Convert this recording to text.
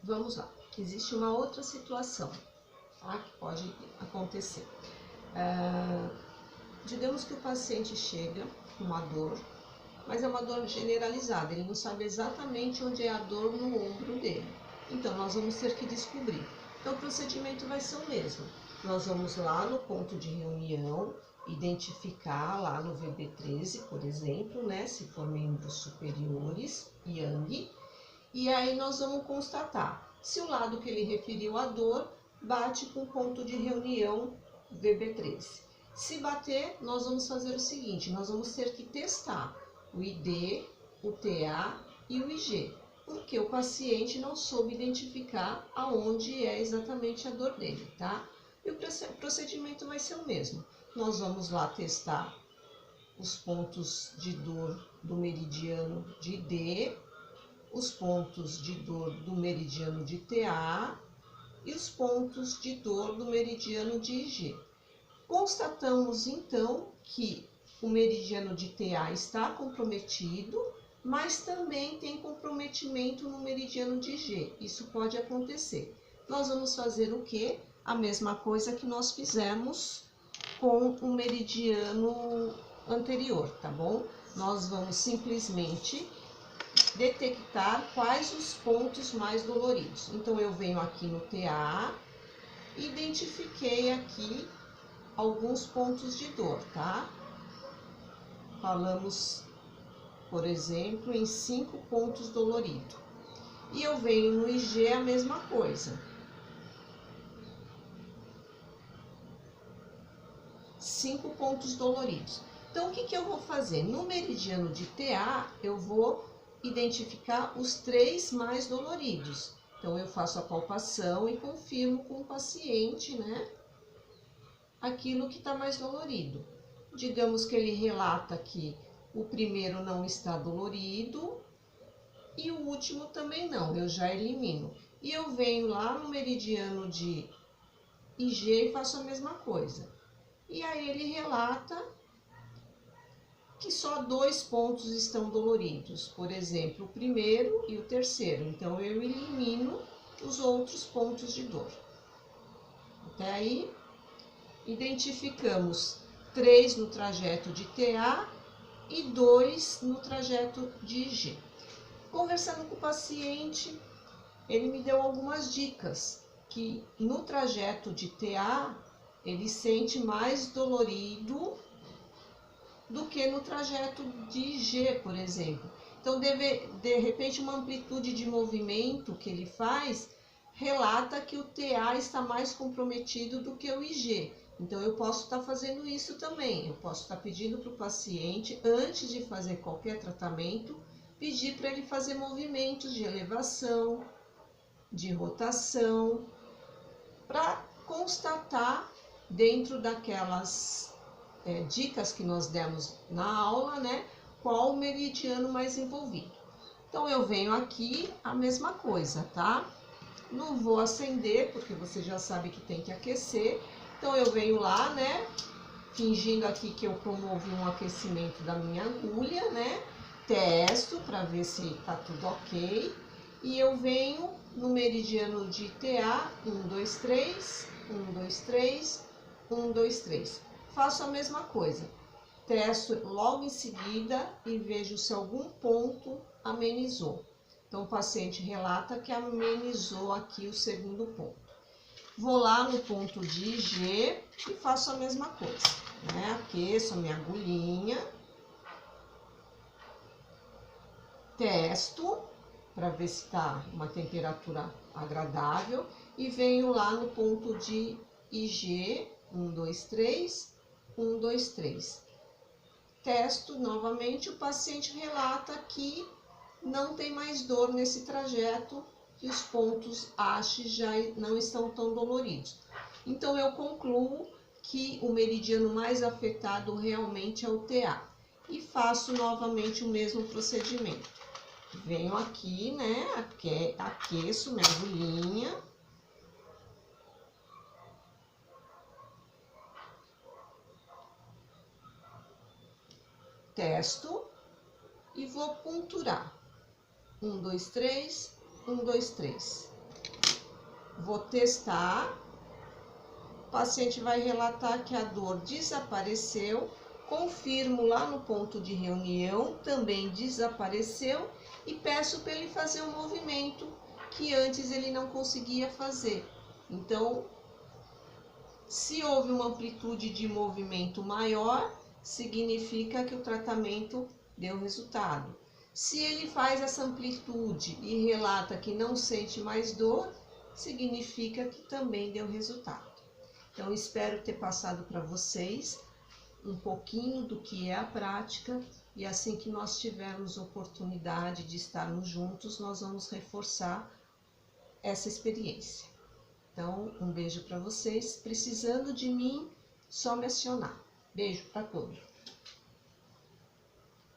vamos lá. Existe uma outra situação, tá, que pode acontecer. Digamos que o paciente chega com uma dor, mas é uma dor generalizada, ele não sabe exatamente onde é a dor no ombro dele. Então, nós vamos ter que descobrir. Então, o procedimento vai ser o mesmo. Nós vamos lá no ponto de reunião, identificar lá no VB13, por exemplo, né, se for membros superiores, Yang, e aí nós vamos constatar se o lado que ele referiu a dor bate com o ponto de reunião VB13. Se bater, nós vamos fazer o seguinte, nós vamos ter que testar o ID, o TA e o IG, porque o paciente não soube identificar aonde é exatamente a dor dele, tá? E o procedimento vai ser o mesmo. Nós vamos lá testar os pontos de dor do meridiano de D, os pontos de dor do meridiano de TA e os pontos de dor do meridiano de IG. Constatamos então que o meridiano de TA está comprometido, mas também tem comprometimento no meridiano de IG. Isso pode acontecer. Nós vamos fazer o quê? A mesma coisa que nós fizemos com o meridiano anterior, tá bom? Nós vamos simplesmente detectar quais os pontos mais doloridos. Então, eu venho aqui no TA, identifiquei aqui alguns pontos de dor, tá? Falamos, por exemplo, em 5 pontos doloridos. E eu venho no IG a mesma coisa. 5 pontos doloridos. Então, o que eu vou fazer? No meridiano de TA, eu vou identificar os 3 mais doloridos. Então, eu faço a palpação e confirmo com o paciente, né, aquilo que está mais dolorido. Digamos que ele relata que o primeiro não está dolorido e o último também não, eu já elimino. E eu venho lá no meridiano de IG e faço a mesma coisa. E aí ele relata que só 2 pontos estão doloridos, por exemplo, o primeiro e o terceiro. Então, eu elimino os outros pontos de dor. Até aí, identificamos 3 no trajeto de TA e 2 no trajeto de IG. Conversando com o paciente, ele me deu algumas dicas, que no trajeto de TA, ele sente mais dolorido do que no trajeto de IG, por exemplo. Então, de repente, uma amplitude de movimento que ele faz relata que o TA está mais comprometido do que o IG. Então, eu posso estar fazendo isso também. Eu posso estar pedindo para o paciente, antes de fazer qualquer tratamento, pedir para ele fazer movimentos de elevação, de rotação, para constatar dentro daquelas dicas que nós demos na aula, né, qual o meridiano mais envolvido. Então, eu venho aqui, a mesma coisa, tá? Não vou acender, porque você já sabe que tem que aquecer. Então, eu venho lá, né, fingindo aqui que eu promovi um aquecimento da minha agulha, né, testo para ver se tá tudo ok. E eu venho no meridiano de TA, 1, 2, 3, 1, 2, 3, 1, 2, 3. Faço a mesma coisa, testo logo em seguida e vejo se algum ponto amenizou. Então, o paciente relata que amenizou aqui o segundo ponto. Vou lá no ponto de IG e faço a mesma coisa, né? Aqueço a minha agulhinha, testo para ver se está uma temperatura agradável e venho lá no ponto de IG, 1, 2, 3, 1, 2, 3. Testo novamente, o paciente relata que não tem mais dor nesse trajeto e os pontos ASH já não estão tão doloridos. Então, eu concluo que o meridiano mais afetado realmente é o TA. E faço novamente o mesmo procedimento. Venho aqui, né, aqueço minha agulhinha. Testo e vou ponturar. 1, 2, 3, 1, 2, 3. vou testar. O paciente vai relatar que a dor desapareceu. Confirmo lá no ponto de reunião, também desapareceu. E peço para ele fazer um movimento que antes ele não conseguia fazer. Então, se houve uma amplitude de movimento maior, significa que o tratamento deu resultado. Se ele faz essa amplitude e relata que não sente mais dor, significa que também deu resultado. Então, espero ter passado para vocês um pouquinho do que é a prática, e assim que nós tivermos oportunidade de estarmos juntos, nós vamos reforçar essa experiência. Então, um beijo para vocês. Precisando de mim, só me acionar. Beijo para todos.